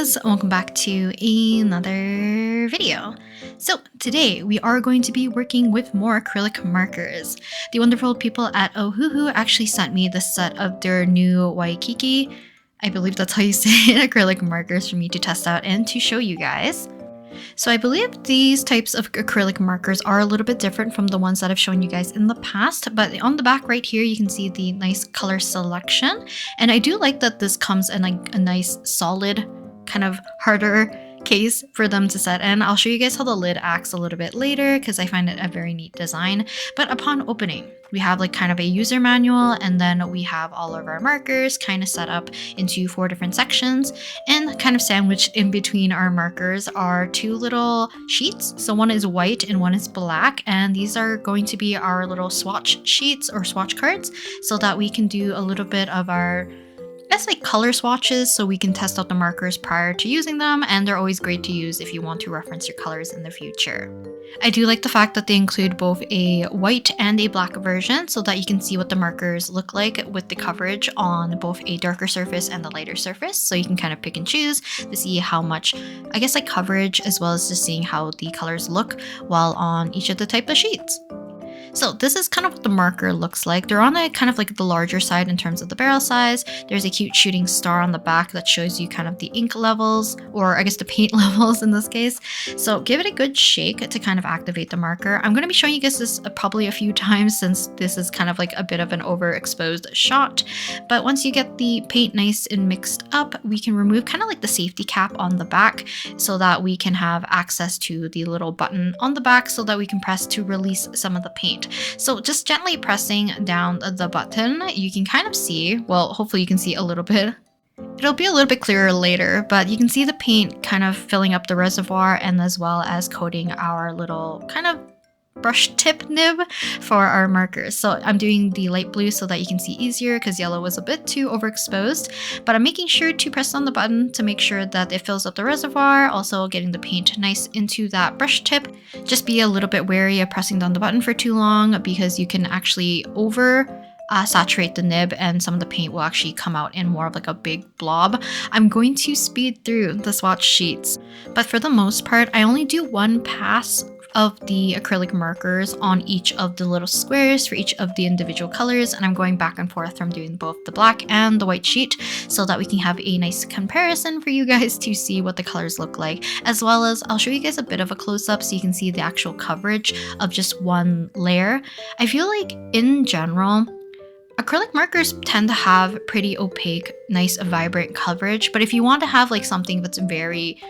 guys, welcome back to another video. So today we are going to be working with more acrylic markers. The wonderful people at Ohuhu actually sent me the set of their new Waikiki, I believe that's how you say it, acrylic markers for me to test out and to show you guys. So I believe these types of acrylic markers are a little bit different from the ones that I've shown you guys in the past, but on the back right here you can see the nice color selection, and I do like that this comes in like a nice solid kind of harder case for them to set in. I'll show you guys how the lid acts a little bit later because I find it a very neat design. But upon opening, we have like kind of a user manual, and then we have all of our markers kind of set up into 4 different sections, and kind of sandwiched in between our markers are 2 little sheets. So one is white and one is black, and these are going to be our little swatch sheets or swatch cards so that we can do a little bit of our like color swatches, so we can test out the markers prior to using them, and they're always great to use if you want to reference your colors in the future. I do like the fact that they include both a white and a black version so that you can see what the markers look like with the coverage on both a darker surface and the lighter surface, so you can kind of pick and choose to see how much, I guess, like coverage, as well as just seeing how the colors look while on each of the type of sheets. So this is kind of what the marker looks like. They're on a kind of like the larger side in terms of the barrel size. There's a cute shooting star on the back that shows you kind of the ink levels, or I guess the paint levels in this case. So give it a good shake to kind of activate the marker. I'm going to be showing you guys this probably a few times since this is kind of like a bit of an overexposed shot. But once you get the paint nice and mixed up, we can remove kind of like the safety cap on the back so that we can have access to the little button on the back so that we can press to release some of the paint. So just gently pressing down the button, you can kind of see, well, hopefully you can see a little bit. It'll be a little bit clearer later, but you can see the paint kind of filling up the reservoir, and as well as coating our little kind of brush tip nib for our markers. So I'm doing the light blue so that you can see easier because yellow was a bit too overexposed, but I'm making sure to press on the button to make sure that it fills up the reservoir, also getting the paint nice into that brush tip. Just be a little bit wary of pressing down the button for too long because you can actually saturate the nib, and some of the paint will actually come out in more of like a big blob. I'm going to speed through the swatch sheets, but for the most part I only do 1 pass of the acrylic markers on each of the little squares for each of the individual colors, and I'm going back and forth from doing both the black and the white sheet so that we can have a nice comparison for you guys to see what the colors look like, as well as I'll show you guys a bit of a close-up so you can see the actual coverage of just one layer. I feel like in general acrylic markers tend to have pretty opaque, nice, vibrant coverage, but if you want to have like something that's very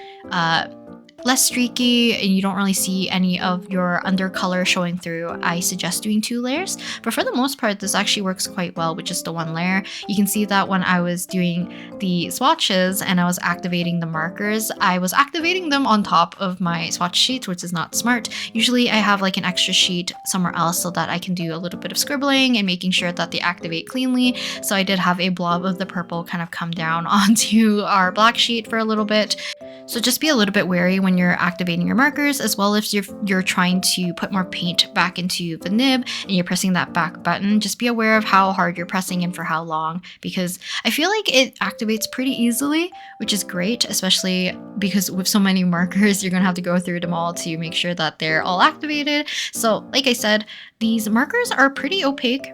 less streaky and you don't really see any of your undercolor showing through, I suggest doing 2 layers. But for the most part, this actually works quite well with just the 1 layer. You can see that when I was doing the swatches and I was activating the markers, I was activating them on top of my swatch sheets, which is not smart. Usually I have like an extra sheet somewhere else so that I can do a little bit of scribbling and making sure that they activate cleanly. So I did have a blob of the purple kind of come down onto our black sheet for a little bit. So just be a little bit wary when you're activating your markers, as well as if you're trying to put more paint back into the nib and you're pressing that back button. Just be aware of how hard you're pressing and for how long, because I feel like it activates pretty easily, which is great, especially because with so many markers, you're gonna have to go through them all to make sure that they're all activated. So like I said, these markers are pretty opaque.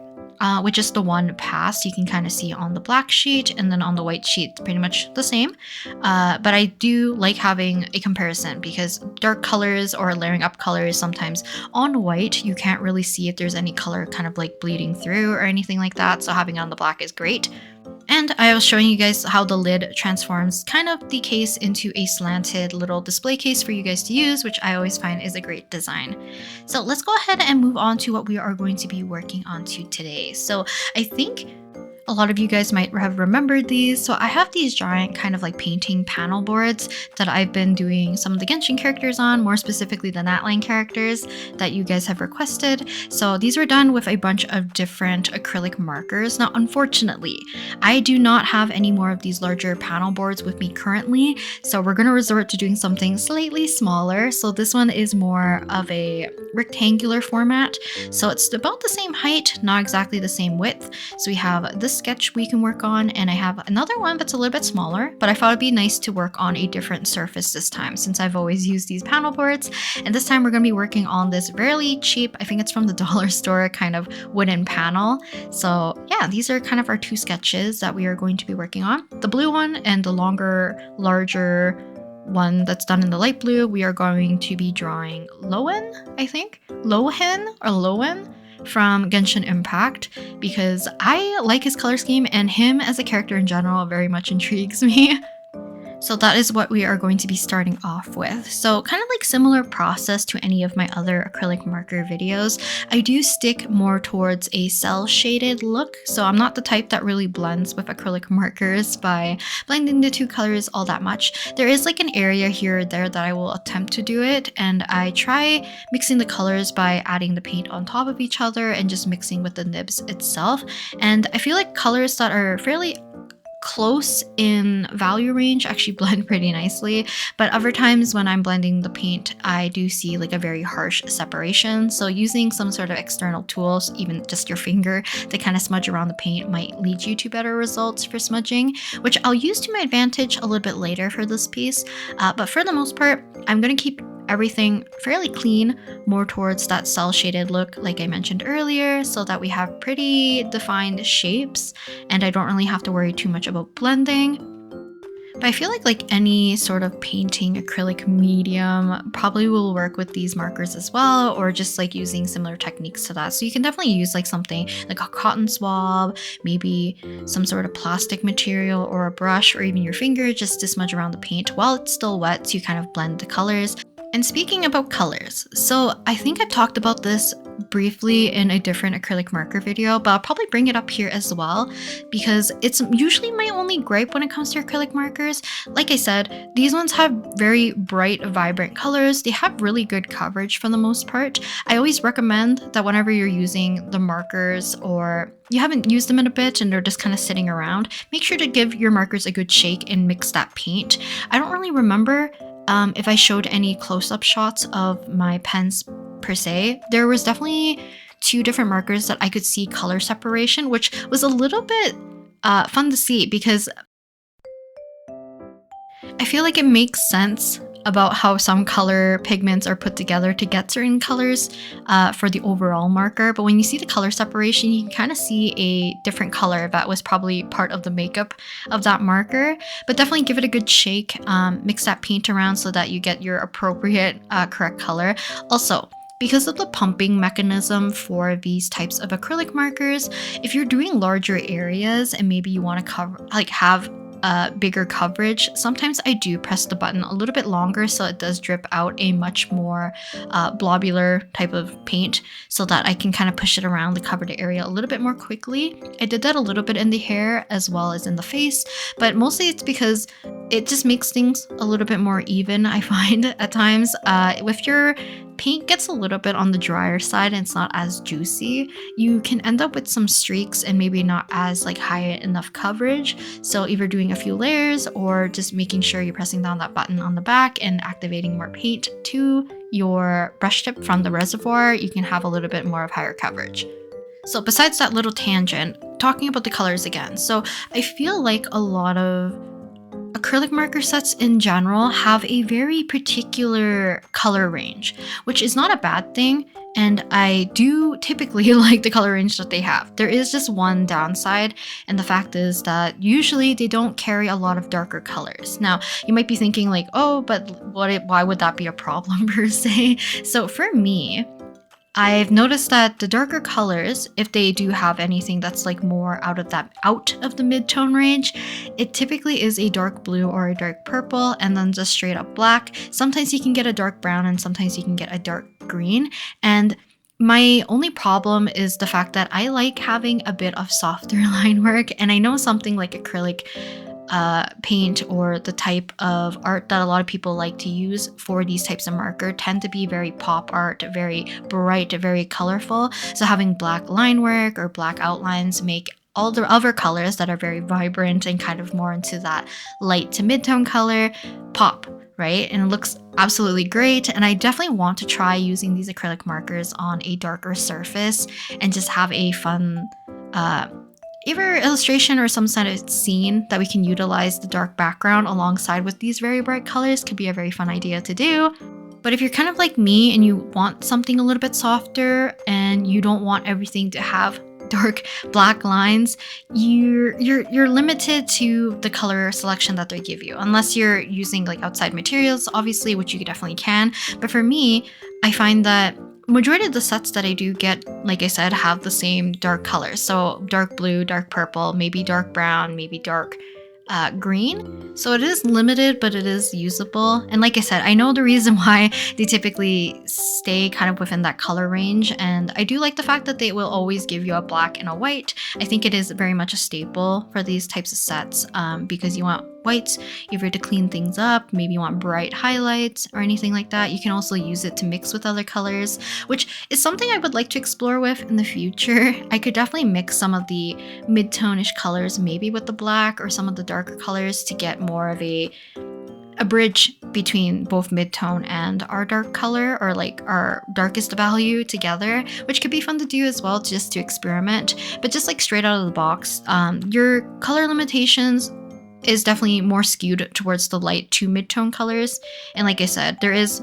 With just the 1 pass, you can kind of see on the black sheet, and then on the white sheet, pretty much the same. But I do like having a comparison because dark colors or layering up colors, sometimes on white, you can't really see if there's any color kind of like bleeding through or anything like that. So having on the black is great. And I was showing you guys how the lid transforms kind of the case into a slanted little display case for you guys to use, which I always find is a great design. So let's go ahead and move on to what we are going to be working on today. So I think a lot of you guys might have remembered these. So I have these giant kind of like painting panel boards that I've been doing some of the Genshin characters on, more specifically the Natline characters that you guys have requested. So these were done with a bunch of different acrylic markers. Now, unfortunately, I do not have any more of these larger panel boards with me currently. So we're going to resort to doing something slightly smaller. So this one is more of a rectangular format. So it's about the same height, not exactly the same width. So we have this sketch we can work on, and I have another one that's a little bit smaller, but I thought it'd be nice to work on a different surface this time since I've always used these panel boards. And this time we're going to be working on this fairly cheap, I think it's from the dollar store, kind of wooden panel. So yeah, these are kind of our two sketches that we are going to be working on. The blue one and the longer, larger one that's done in the light blue, we are going to be drawing Lowen, I think? Lowen from Genshin Impact, because I like his color scheme and him as a character in general very much intrigues me. So that is what we are going to be starting off with. So kind of like similar process to any of my other acrylic marker videos. I do stick more towards a cell shaded look. So I'm not the type that really blends with acrylic markers by blending the two colors all that much. There is like an area here or there that I will attempt to do it. And I try mixing the colors by adding the paint on top of each other and just mixing with the nibs itself. And I feel like colors that are fairly close in value range actually blend pretty nicely, but other times when I'm blending the paint I do see like a very harsh separation. So using some sort of external tools, even just your finger, to kind of smudge around the paint might lead you to better results for smudging, which I'll use to my advantage a little bit later for this piece. But for the most part, I'm going to keep everything fairly clean, more towards that cell shaded look like I mentioned earlier, so that we have pretty defined shapes and I don't really have to worry too much about blending. But I feel like any sort of painting acrylic medium probably will work with these markers as well, or just like using similar techniques to that. So you can definitely use like something like a cotton swab, maybe some sort of plastic material or a brush, or even your finger just to smudge around the paint while it's still wet so you kind of blend the colors. And speaking about colors, so I think I talked about this briefly in a different acrylic marker video, but I'll probably bring it up here as well because it's usually my only gripe when it comes to acrylic markers. Like I said, these ones have very bright, vibrant colors. They have really good coverage for the most part. I always recommend that whenever you're using the markers or you haven't used them in a bit and they're just kind of sitting around, make sure to give your markers a good shake and mix that paint. I don't really remember if I showed any close-up shots of my pens per se. There was definitely two different markers that I could see color separation, which was a little bit fun to see because I feel like it makes sense about how some color pigments are put together to get certain colors for the overall marker. But when you see the color separation, you can kind of see a different color that was probably part of the makeup of that marker. But definitely give it a good shake, mix that paint around so that you get your appropriate correct color. Also, because of the pumping mechanism for these types of acrylic markers, if you're doing larger areas and maybe you want to cover, like have bigger coverage, sometimes I do press the button a little bit longer so it does drip out a much more blobular type of paint so that I can kind of push it around the covered area a little bit more quickly. I did that a little bit in the hair as well as in the face, but mostly it's because it just makes things a little bit more even, I find at times. If your paint gets a little bit on the drier side and it's not as juicy, you can end up with some streaks and maybe not as like high enough coverage. So either doing a few layers or just making sure you're pressing down that button on the back and activating more paint to your brush tip from the reservoir, you can have a little bit more of higher coverage. So besides that little tangent, talking about the colors again. So I feel like a lot of acrylic marker sets in general have a very particular color range, which is not a bad thing. And I do typically like the color range that they have. There is just one downside, and the fact is that usually they don't carry a lot of darker colors. Now, you might be thinking like, oh, but why would that be a problem per se? So for me, I've noticed that the darker colors, if they do have anything that's like more out of the mid-tone range, it typically is a dark blue or a dark purple and then just straight up black. Sometimes you can get a dark brown and sometimes you can get a dark green. And my only problem is the fact that I like having a bit of softer line work, and I know something like acrylic paint or the type of art that a lot of people like to use for these types of marker tend to be very pop art, very bright, very colorful. So having black line work or black outlines make all the other colors that are very vibrant and kind of more into that light to mid-tone color pop, right? And it looks absolutely great. And I definitely want to try using these acrylic markers on a darker surface and just have a fun either illustration or some sort of scene that we can utilize the dark background alongside with these very bright colors could be a very fun idea to do. But if you're kind of like me and you want something a little bit softer and you don't want everything to have dark black lines, you're limited to the color selection that they give you, unless you're using like outside materials, obviously, which you definitely can. But for me, I find that majority of the sets that I do get, like I said, have the same dark colors. So dark blue, dark purple, maybe dark brown, maybe dark green. So it is limited, but it is usable. And like I said, I know the reason why they typically stay kind of within that color range. And I do like the fact that they will always give you a black and a white. I think it is very much a staple for these types of sets because you want whites either to clean things up, maybe you want bright highlights or anything like that. You can also use it to mix with other colors, which is something I would like to explore with in the future. I could definitely mix some of the mid-tone-ish colors maybe with the black or some of the darker colors to get more of a bridge between both mid-tone and our dark color, or like our darkest value together, which could be fun to do as well, just to experiment. But just like straight out of the box, your color limitations is definitely more skewed towards the light to mid-tone colors. And like I said, there is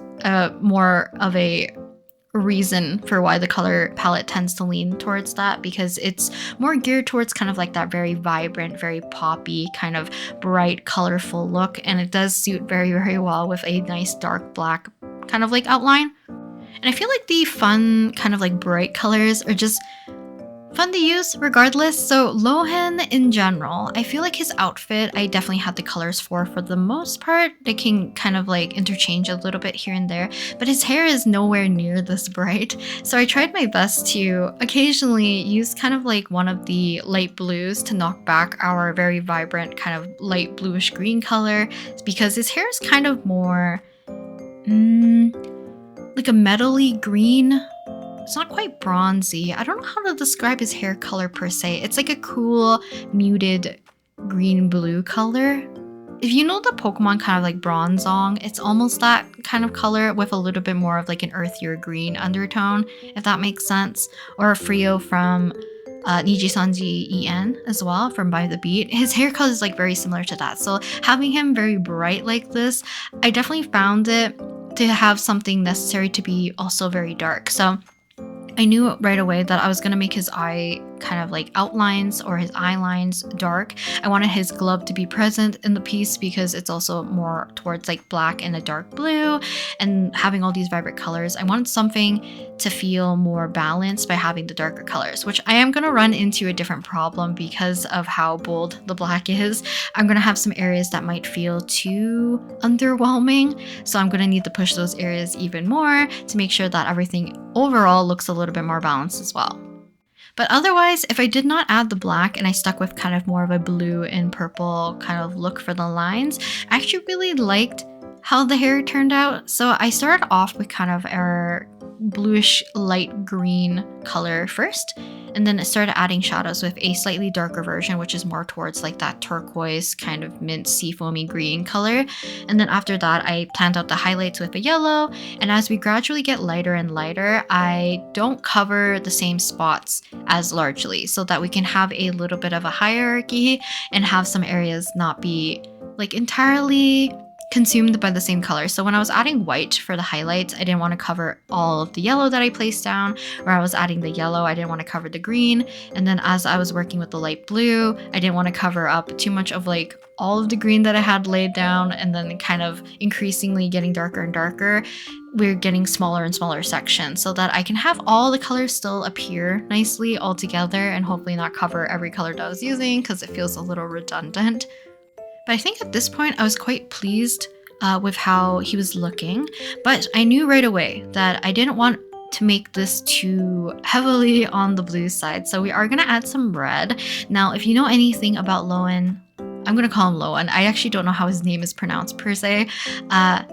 more of a reason for why the color palette tends to lean towards that, because it's more geared towards kind of like that very vibrant, very poppy, kind of bright, colorful look. And it does suit very, very well with a nice dark black kind of like outline. And I feel like the fun kind of like bright colors are just fun to use regardless. So Lohan in general, I feel like his outfit, I definitely had the colors for the most part. They can kind of like interchange a little bit here and there, but his hair is nowhere near this bright. So I tried my best to occasionally use kind of like one of the light blues to knock back our very vibrant kind of light bluish green color, because his hair is kind of more like a metally green. It's not quite bronzy. I don't know how to describe his hair color per se. It's like a cool, muted green-blue color. If you know the Pokemon kind of like Bronzong, it's almost that kind of color with a little bit more of like an earthier green undertone, if that makes sense. Or Frio from Nijisanji En as well, from By the Beat. His hair color is like very similar to that. So having him very bright like this, I definitely found it to have something necessary to be also very dark. So I knew right away that I was going to make his eye kind of like outlines or his eye lines dark. I wanted his glove to be present in the piece because it's also more towards like black and a dark blue, and having all these vibrant colors. I wanted something to feel more balanced by having the darker colors, which I am going to run into a different problem because of how bold the black is. I'm going to have some areas that might feel too underwhelming, so I'm going to need to push those areas even more to make sure that everything overall looks a little bit more balanced as well. But otherwise, if I did not add the black and I stuck with kind of more of a blue and purple kind of look for the lines, I actually really liked how the hair turned out. So I started off with kind of our bluish light green color first, and then I started adding shadows with a slightly darker version, which is more towards like that turquoise kind of mint seafoamy green color. And then after that, I planned out the highlights with a yellow. And as we gradually get lighter and lighter, I don't cover the same spots as largely, so that we can have a little bit of a hierarchy and have some areas not be like entirely consumed by the same color. So when I was adding white for the highlights, I didn't want to cover all of the yellow that I placed down. Where I was adding the yellow, I didn't want to cover the green. And then as I was working with the light blue, I didn't want to cover up too much of like all of the green that I had laid down, and then kind of increasingly getting darker and darker. We're getting smaller and smaller sections so that I can have all the colors still appear nicely all together and hopefully not cover every color that I was using because it feels a little redundant. But I think at this point I was quite pleased with how he was looking, but I knew right away that I didn't want to make this too heavily on the blue side. So we are going to add some red. Now, if you know anything about Lohan, I'm going to call him Lohan. I actually don't know how his name is pronounced per se.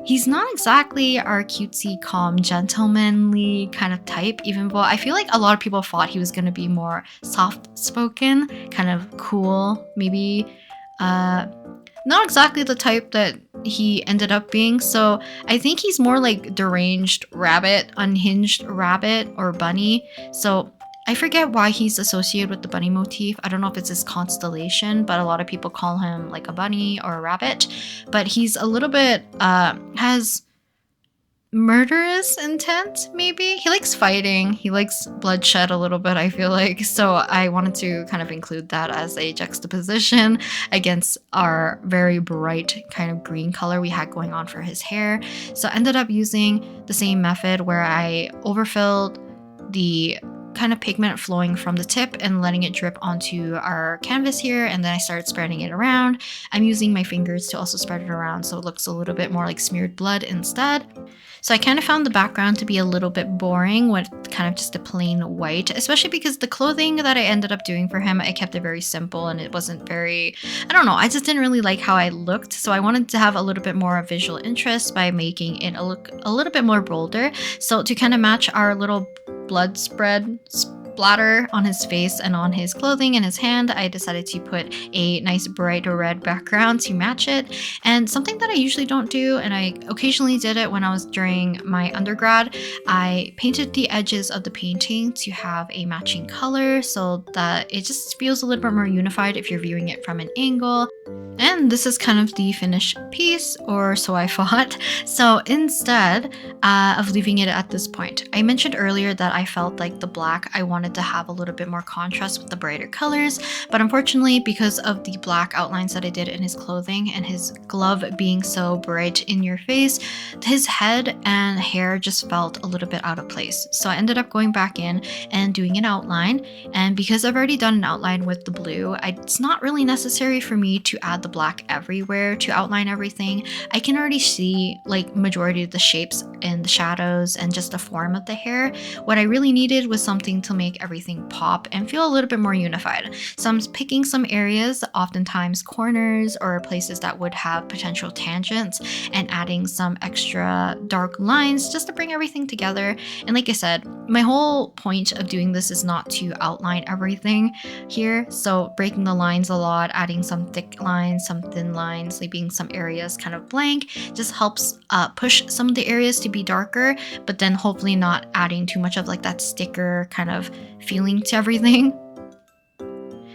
He's not exactly our cutesy, calm, gentlemanly kind of type, even though I feel like a lot of people thought he was going to be more soft-spoken, kind of cool, maybe not exactly the type that he ended up being. So I think he's more like deranged rabbit, unhinged rabbit, or bunny. So I forget why he's associated with the bunny motif. I don't know if it's his constellation, but a lot of people call him like a bunny or a rabbit. But he's a little bit, has murderous intent, maybe. He likes fighting, he likes bloodshed a little bit, I feel like. So I wanted to kind of include that as a juxtaposition against our very bright kind of green color we had going on for his hair. So I ended up using the same method where I overfilled the kind of pigment flowing from the tip and letting it drip onto our canvas here, and then I started spreading it around. I'm using my fingers to also spread it around so it looks a little bit more like smeared blood instead. So I kind of found the background to be a little bit boring with kind of just a plain white, especially because the clothing that I ended up doing for him, I kept it very simple and it wasn't very, I don't know, I just didn't really like how I looked. So I wanted to have a little bit more visual interest by making it look a little bit more bolder. So to kind of match our little blood splatter on his face and on his clothing and his hand, I decided to put a nice bright red background to match it. And something that I usually don't do, and I occasionally did it when I was during my undergrad, I painted the edges of the painting to have a matching color so that it just feels a little bit more unified if you're viewing it from an angle. And this is kind of the finished piece, or so I thought. So instead of leaving it at this point, I mentioned earlier that I felt like the black, I wanted to have a little bit more contrast with the brighter colors, but unfortunately, because of the black outlines that I did in his clothing and his glove being so bright in your face, his head and hair just felt a little bit out of place. So I ended up going back in and doing an outline, and because I've already done an outline with the blue, it's not really necessary for me to add the black everywhere to outline everything. I can already see like majority of the shapes and the shadows and just the form of the hair. What I really needed was something to make everything pop and feel a little bit more unified. So I'm picking some areas, oftentimes corners or places that would have potential tangents, and adding some extra dark lines just to bring everything together. And like I said, my whole point of doing this is not to outline everything here. So breaking the lines a lot, adding some thick lines, some thin lines, leaving some areas kind of blank, just helps push some of the areas to be darker, but then hopefully not adding too much of like that sticker kind of feeling to everything.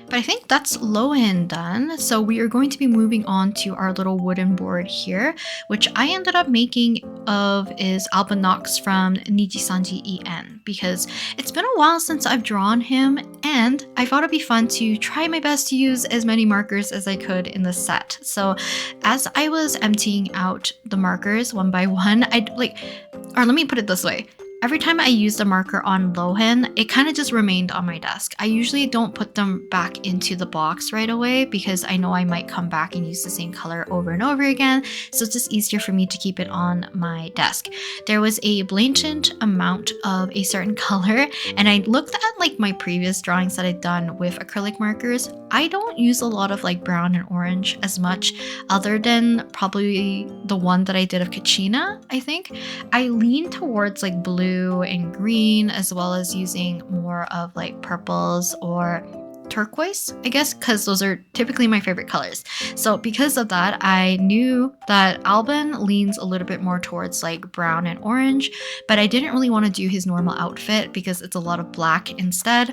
But I think that's low end done. So we are going to be moving on to our little wooden board here, which I ended up making of is Albinox from Nijisanji En, because it's been a while since I've drawn him and I thought it'd be fun to try my best to use as many markers as I could in the set. So as I was emptying out the markers one by one, or let me put it this way. Every time I used a marker on Lohan, it kind of just remained on my desk. I usually don't put them back into the box right away because I know I might come back and use the same color over and over again, so it's just easier for me to keep it on my desk. There was a blatant amount of a certain color, and I looked at like my previous drawings that I'd done with acrylic markers. I don't use a lot of like brown and orange as much, other than probably the one that I did of Kachina, I think. I lean towards like blue and green, as well as using more of like purples or turquoise, I guess, because those are typically my favorite colors. So because of that, I knew that Albin leans a little bit more towards like brown and orange, but I didn't really want to do his normal outfit because it's a lot of black instead,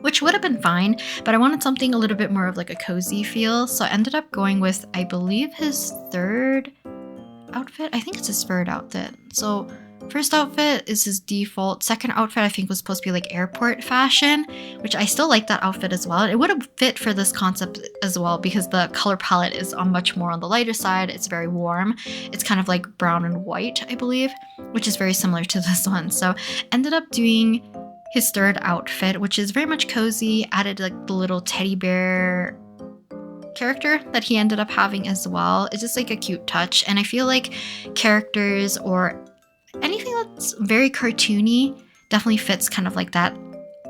which would have been fine, but I wanted something a little bit more of like a cozy feel. So I ended up going with, I believe, his third outfit. I think it's his third outfit. So first outfit is his default. Second outfit I think was supposed to be like airport fashion, which I still like that outfit as well. It would have fit for this concept as well because the color palette is on much more on the lighter side. It's very warm. It's kind of like brown and white, I believe, which is very similar to this one. So ended up doing his third outfit, which is very much cozy. Added like the little teddy bear character that he ended up having as well. It's just like a cute touch, and I feel like characters or anything that's very cartoony definitely fits kind of like that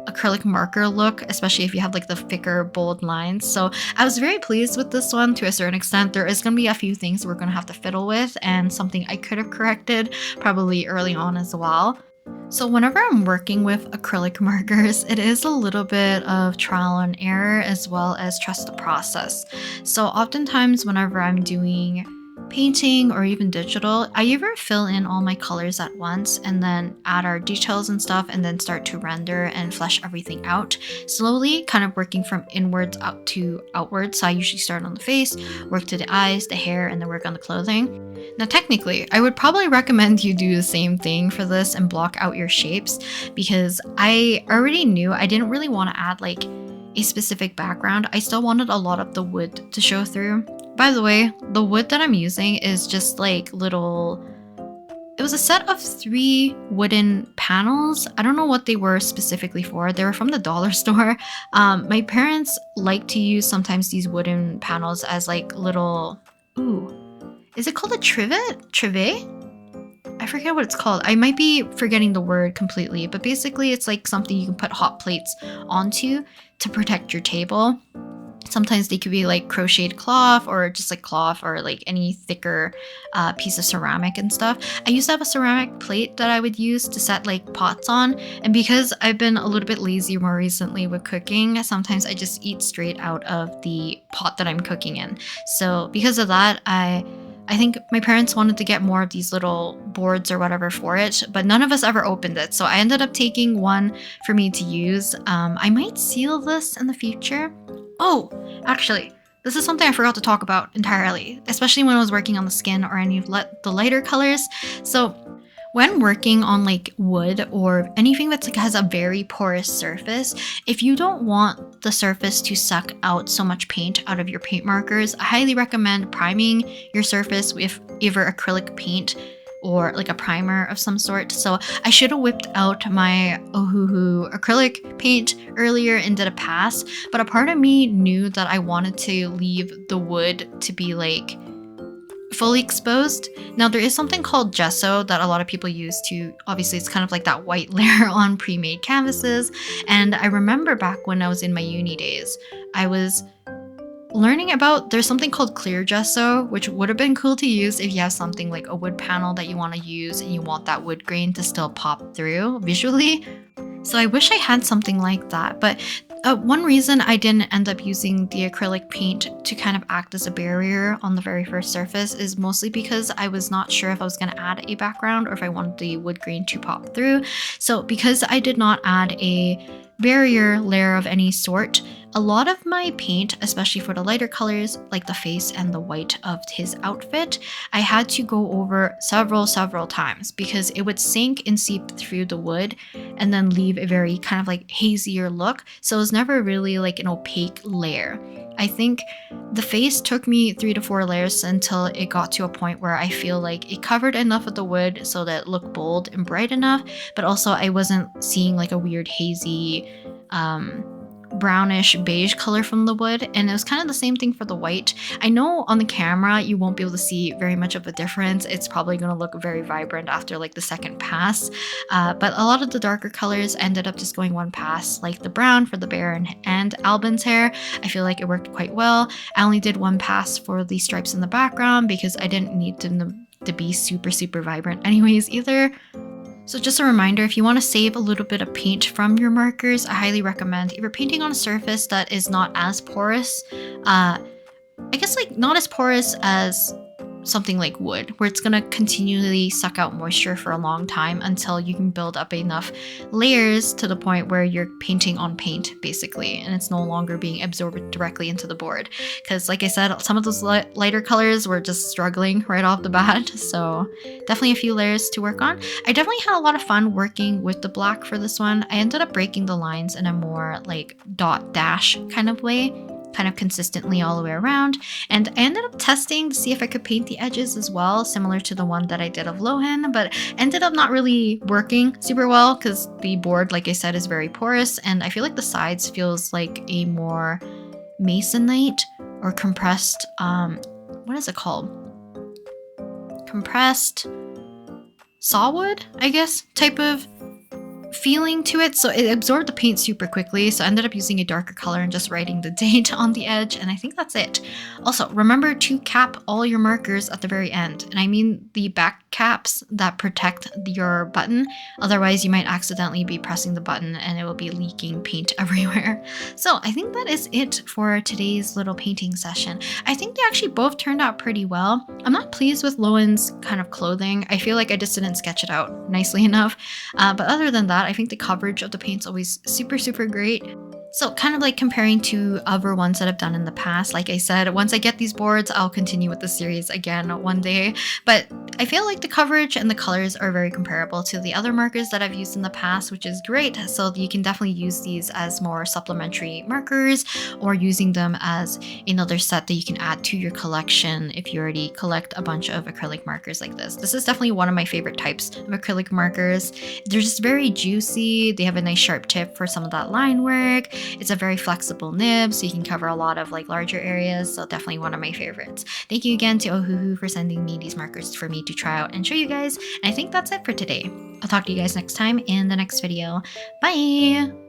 acrylic marker look, especially if you have like the thicker bold lines. So I was very pleased with this one to a certain extent. There is going to be a few things we're going to have to fiddle with, and something I could have corrected probably early on as well. So whenever I'm working with acrylic markers, it is a little bit of trial and error as well as trust the process. So oftentimes whenever I'm doing painting or even digital, I either fill in all my colors at once and then add our details and stuff and then start to render and flesh everything out slowly, kind of working from inwards out to outwards. So I usually start on the face, work to the eyes, the hair, and then work on the clothing. Now, technically, I would probably recommend you do the same thing for this and block out your shapes, because I already knew I didn't really want to add like a specific background. I still wanted a lot of the wood to show through. By the way, the wood that I'm using is just like little... It was a set of 3 wooden panels. I don't know what they were specifically for. They were from the dollar store. My parents like to use sometimes these wooden panels as like little... Ooh, is it called a trivet? Trivet? I forget what it's called. I might be forgetting the word completely, but basically it's like something you can put hot plates onto to protect your table. Sometimes they could be like crocheted cloth or just like cloth or like any thicker piece of ceramic and stuff. I used to have a ceramic plate that I would use to set like pots on. And because I've been a little bit lazy more recently with cooking, sometimes I just eat straight out of the pot that I'm cooking in. So because of that, I think my parents wanted to get more of these little boards or whatever for it, but none of us ever opened it. So I ended up taking one for me to use. I might seal this in the future. Oh, actually, this is something I forgot to talk about entirely, especially when I was working on the skin or any of the lighter colors. So when working on like wood or anything that's like has a very porous surface, if you don't want the surface to suck out so much paint out of your paint markers, I highly recommend priming your surface with either acrylic paint or like a primer of some sort. So I should have whipped out my Ohuhu acrylic paint earlier and did a pass, but a part of me knew that I wanted to leave the wood to be like fully exposed. Now there is something called gesso that a lot of people use to, obviously it's kind of like that white layer on pre-made canvases. And I remember back when I was in my uni days, I was learning about, there's something called clear gesso, which would have been cool to use if you have something like a wood panel that you want to use and you want that wood grain to still pop through visually. So I wish I had something like that, but one reason I didn't end up using the acrylic paint to kind of act as a barrier on the very first surface is mostly because I was not sure if I was going to add a background or if I wanted the wood grain to pop through. So because I did not add a barrier layer of any sort, a lot of my paint, especially for the lighter colors like the face and the white of his outfit, I had to go over several times because it would sink and seep through the wood and then leave a very kind of like hazier look. So it was never really like an opaque layer. I think the face took me 3 to 4 layers until it got to a point where I feel like it covered enough of the wood so that it looked bold and bright enough, but also I wasn't seeing like a weird hazy brownish beige color from the wood. And it was kind of the same thing for the white. I know on the camera you won't be able to see very much of a difference. It's probably going to look very vibrant after like the second pass, but a lot of the darker colors ended up just going one pass, like the brown for the bear and Albin's hair. I feel like it worked quite well. I only did one pass for the stripes in the background because I didn't need them to be super vibrant anyways either. So just a reminder, if you want to save a little bit of paint from your markers, I highly recommend if you're painting on a surface that is not as porous, I guess like not as porous as something like wood, where it's going to continually suck out moisture for a long time until you can build up enough layers to the point where you're painting on paint basically, and it's no longer being absorbed directly into the board. Because like I said, some of those lighter colors were just struggling right off the bat, so definitely a few layers to work on. I definitely had a lot of fun working with the black for this one. I ended up breaking the lines in a more like dot dash kind of way, kind of consistently all the way around, and I ended up testing to see if I could paint the edges as well, similar to the one that I did of Lohan, but ended up not really working super well because the board, like I said, is very porous, and I feel like the sides feels like a more masonite or compressed, what is it called? Compressed sawwood, I guess, type of feeling to it. So it absorbed the paint super quickly, so I ended up using a darker color and just writing the date on the edge, and I think that's it. Also, remember to cap all your markers at the very end, and I mean the back caps that protect your button. Otherwise, you might accidentally be pressing the button and it will be leaking paint everywhere. So I think that is it for today's little painting session. I think they actually both turned out pretty well. I'm not pleased with Lowen's kind of clothing. I feel like I just didn't sketch it out nicely enough. But other than that, I think the coverage of the paint's always super, super great. So kind of like comparing to other ones that I've done in the past. Like I said, once I get these boards, I'll continue with the series again one day. But I feel like the coverage and the colors are very comparable to the other markers that I've used in the past, which is great. So you can definitely use these as more supplementary markers or using them as another set that you can add to your collection if you already collect a bunch of acrylic markers like this. This is definitely one of my favorite types of acrylic markers. They're just very juicy. They have a nice sharp tip for some of that line work. It's a very flexible nib, so you can cover a lot of like larger areas. So definitely one of my favorites. Thank you again to Ohuhu for sending me these markers for me to try out and show you guys. And I think that's it for today. I'll talk to you guys next time in the next video. Bye!